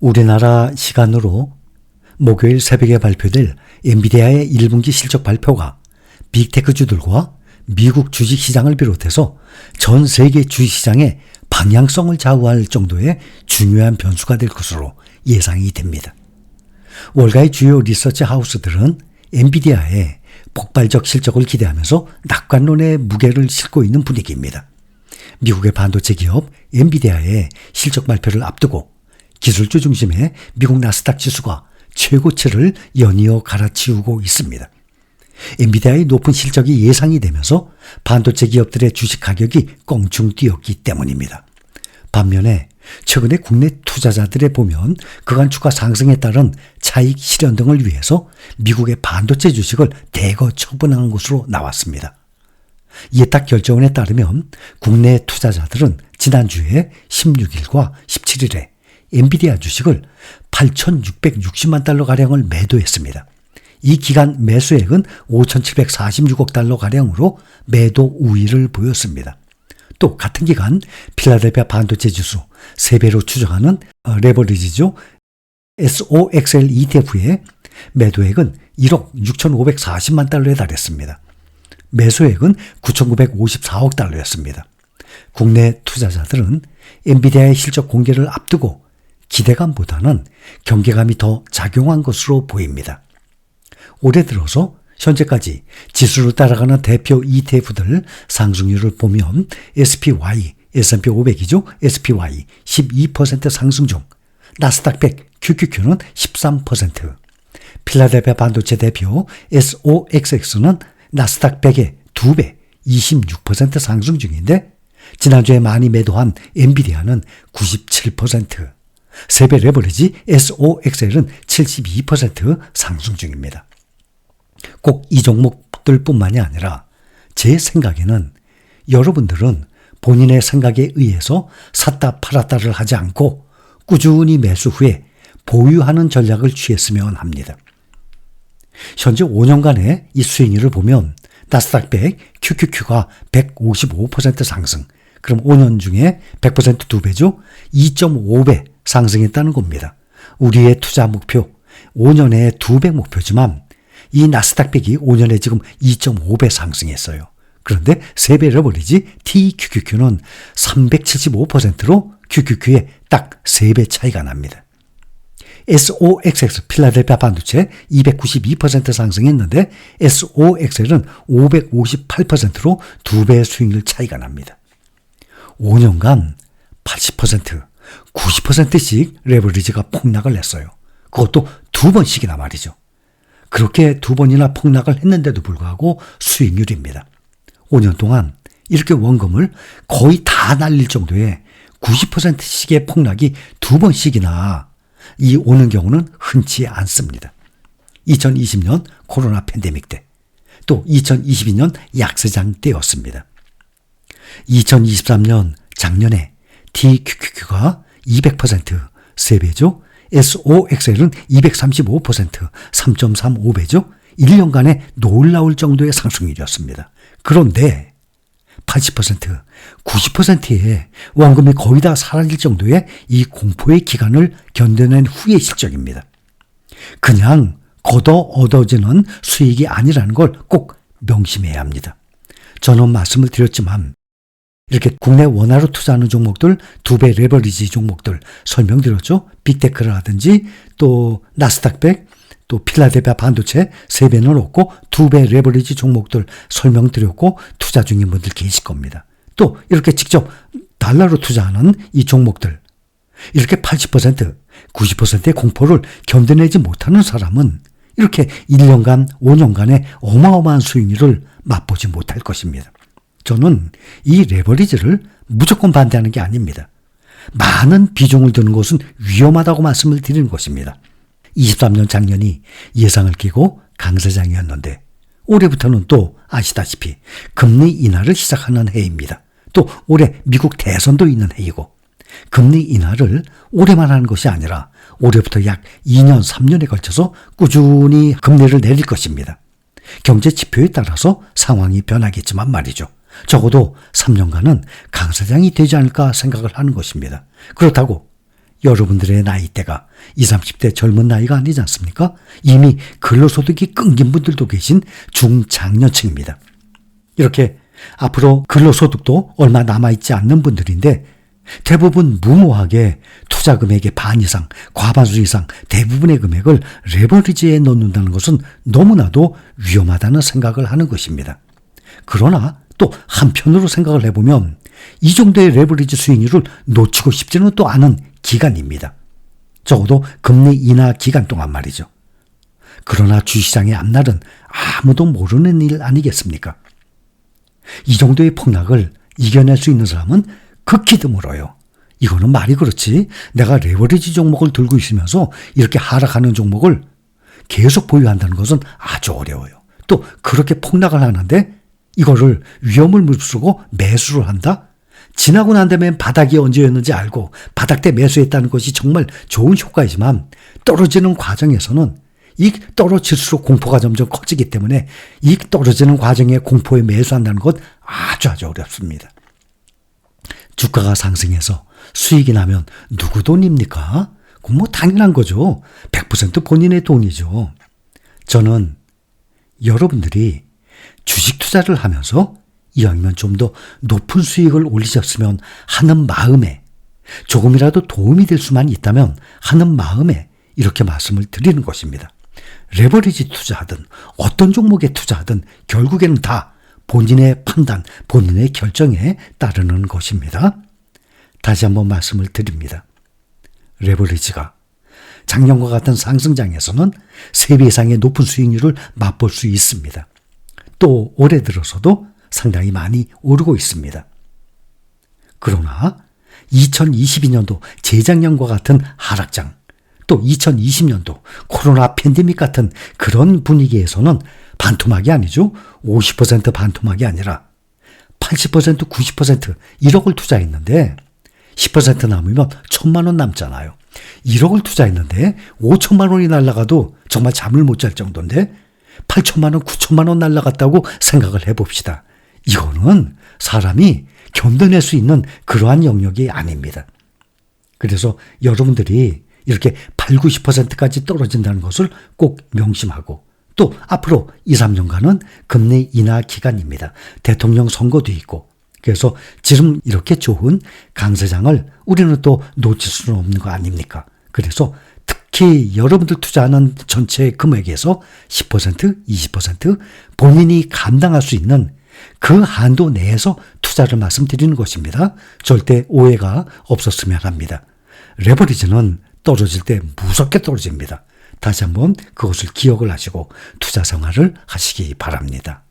우리나라 시간으로 목요일 새벽에 발표될 엔비디아의 1분기 실적 발표가 빅테크주들과 미국 주식시장을 비롯해서 전 세계 주식시장의 방향성을 좌우할 정도의 중요한 변수가 될 것으로 예상이 됩니다. 월가의 주요 리서치 하우스들은 엔비디아의 폭발적 실적을 기대하면서 낙관론의 무게를 싣고 있는 분위기입니다. 미국의 반도체 기업 엔비디아의 실적 발표를 앞두고 기술주 중심의 미국 나스닥 지수가 최고치를 연이어 갈아치우고 있습니다. 엔비디아의 높은 실적이 예상이 되면서 반도체 기업들의 주식 가격이 껑충 뛰었기 때문입니다. 반면에 최근에 국내 투자자들에 보면 그간 주가 상승에 따른 차익 실현 등을 위해서 미국의 반도체 주식을 대거 처분한 것으로 나왔습니다. 예탁 결정원에 따르면 국내 투자자들은 지난주에 16일과 17일에 엔비디아 주식을 8,660만 달러가량을 매도했습니다. 이 기간 매수액은 5,746억 달러가량으로 매도 우위를 보였습니다. 또 같은 기간 필라델피아 반도체 지수 3배로 추정하는 레버리지죠. SOXL ETF의 매도액은 1억 6,540만 달러에 달했습니다. 매수액은 9,954억 달러였습니다. 국내 투자자들은 엔비디아의 실적 공개를 앞두고 기대감보다는 경계감이 더 작용한 것으로 보입니다. 올해 들어서 현재까지 지수를 따라가는 대표 ETF들 상승률을 보면 SPY, S&P 500이죠. SPY 12% 상승 중, 나스닥 100, QQQ는 13%, 필라델피아 반도체 대표 SOXX는 나스닥 100의 2배, 26% 상승 중인데 지난주에 많이 매도한 엔비디아는 97%, 3배 레버리지 SOXL은 72% 상승 중입니다. 꼭 이 종목들 뿐만이 아니라 제 생각에는 여러분들은 본인의 생각에 의해서 샀다 팔았다를 하지 않고 꾸준히 매수 후에 보유하는 전략을 취했으면 합니다. 현재 5년간의 이 수익률을 보면 나스닥 100, QQQ가 155% 상승, 그럼 5년 중에 100% 2배죠? 2.5배 상승했다는 겁니다. 우리의 투자 목표 5년에 2배 목표지만 이 나스닥 100이 5년에 지금 2.5배 상승했어요. 그런데 3배 레버리지 TQQQ는 375%로 QQQ에 딱 3배 차이가 납니다. SOXX 필라델피아 반도체 292% 상승했는데 SOXL은 558%로 2배 수익률 차이가 납니다. 5년간 80%, 90%씩 레버리지가 폭락을 했어요. 그것도 2번씩이나 말이죠. 그렇게 2번이나 폭락을 했는데도 불구하고 수익률입니다. 5년 동안 이렇게 원금을 거의 다 날릴 정도의 90%씩의 폭락이 2번씩이나 오는 경우는 흔치 않습니다. 2020년 코로나 팬데믹 때, 또 2022년 약세장 때였습니다. 2023년 작년에 TQQQ가 200%, 3배죠. SOXL은 235%, 3.35배죠. 1년간에 놀라울 정도의 상승률이었습니다. 그런데 80%, 90%의 원금이 거의 다 사라질 정도의 이 공포의 기간을 견뎌낸 후의 실적입니다. 그냥 걷어 얻어지는 수익이 아니라는 걸 꼭 명심해야 합니다. 저는 말씀을 드렸지만 이렇게 국내 원화로 투자하는 종목들, 2배 레버리지 종목들 설명드렸죠. 빅테크라든지 또 나스닥 100, 또 필라델피아 반도체 3배는 없고 2배 레버리지 종목들 설명드렸고 투자 중인 분들 계실 겁니다. 또 이렇게 직접 달러로 투자하는 이 종목들, 이렇게 80%, 90%의 공포를 견뎌내지 못하는 사람은 이렇게 1년간, 5년간의 어마어마한 수익률을 맛보지 못할 것입니다. 저는 이 레버리지를 무조건 반대하는 게 아닙니다. 많은 비중을 두는 것은 위험하다고 말씀을 드리는 것입니다. 23년 작년이 예상을 끼고 강세장이었는데 올해부터는 또 아시다시피 금리 인하를 시작하는 해입니다. 또 올해 미국 대선도 있는 해이고 금리 인하를 올해만 하는 것이 아니라 올해부터 약 2년, 3년에 걸쳐서 꾸준히 금리를 내릴 것입니다. 경제 지표에 따라서 상황이 변하겠지만 말이죠. 적어도 3년간은 강세장이 되지 않을까 생각을 하는 것입니다. 그렇다고 여러분들의 나이대가 20, 30대 젊은 나이가 아니지 않습니까? 이미 근로소득이 끊긴 분들도 계신 중장년층입니다. 이렇게 앞으로 근로소득도 얼마 남아있지 않는 분들인데 대부분 무모하게 투자 금액의 반 이상, 과반수 이상 대부분의 금액을 레버리지에 넣는다는 것은 너무나도 위험하다는 생각을 하는 것입니다. 그러나 또 한편으로 생각을 해보면 이 정도의 레버리지 수익률을 놓치고 싶지는 또 않은 기간입니다. 적어도 금리 인하 기간 동안 말이죠. 그러나 주시장의 앞날은 아무도 모르는 일 아니겠습니까? 이 정도의 폭락을 이겨낼 수 있는 사람은 극히 드물어요. 이거는 말이 그렇지 내가 레버리지 종목을 들고 있으면서 이렇게 하락하는 종목을 계속 보유한다는 것은 아주 어려워요. 또 그렇게 폭락을 하는데 이거를 위험을 무릅쓰고 매수를 한다? 지나고 난 다음에 바닥이 언제였는지 알고 바닥 때 매수했다는 것이 정말 좋은 효과이지만 떨어지는 과정에서는 이 떨어질수록 공포가 점점 커지기 때문에 이 떨어지는 과정에 공포에 매수한다는 것 아주 어렵습니다. 주가가 상승해서 수익이 나면 누구 돈입니까? 그건 뭐 당연한 거죠. 100% 본인의 돈이죠. 저는 여러분들이 주식 투자를 하면서 이왕이면 좀 더 높은 수익을 올리셨으면 하는 마음에 조금이라도 도움이 될 수만 있다면 하는 마음에 이렇게 말씀을 드리는 것입니다. 레버리지 투자하든 어떤 종목에 투자하든 결국에는 다 본인의 판단, 본인의 결정에 따르는 것입니다. 다시 한번 말씀을 드립니다. 레버리지가 작년과 같은 상승장에서는 3배 이상의 높은 수익률을 맛볼 수 있습니다. 또 올해 들어서도 상당히 많이 오르고 있습니다. 그러나 2022년도 재작년과 같은 하락장, 또 2020년도 코로나 팬데믹 같은 그런 분위기에서는 반토막이 아니죠. 50% 반토막이 아니라 80%, 90% 1억을 투자했는데 10% 남으면 1,000만 원 남잖아요. 1억을 투자했는데 5천만 원이 날아가도 정말 잠을 못 잘 정도인데 8천만 원, 9천만 원 날아갔다고 생각을 해봅시다. 이거는 사람이 견뎌낼 수 있는 그러한 영역이 아닙니다. 그래서 여러분들이 이렇게 8, 90%까지 떨어진다는 것을 꼭 명심하고 또 앞으로 2, 3년간은 금리 인하 기간입니다. 대통령 선거도 있고 그래서 지금 이렇게 좋은 강세장을 우리는 또 놓칠 수는 없는 거 아닙니까? 그래서 특히 여러분들 투자하는 전체 금액에서 10%, 20% 본인이 감당할 수 있는 그 한도 내에서 투자를 말씀드리는 것입니다. 절대 오해가 없었으면 합니다. 레버리지는 떨어질 때 무섭게 떨어집니다. 다시 한번 그것을 기억을 하시고 투자 생활을 하시기 바랍니다.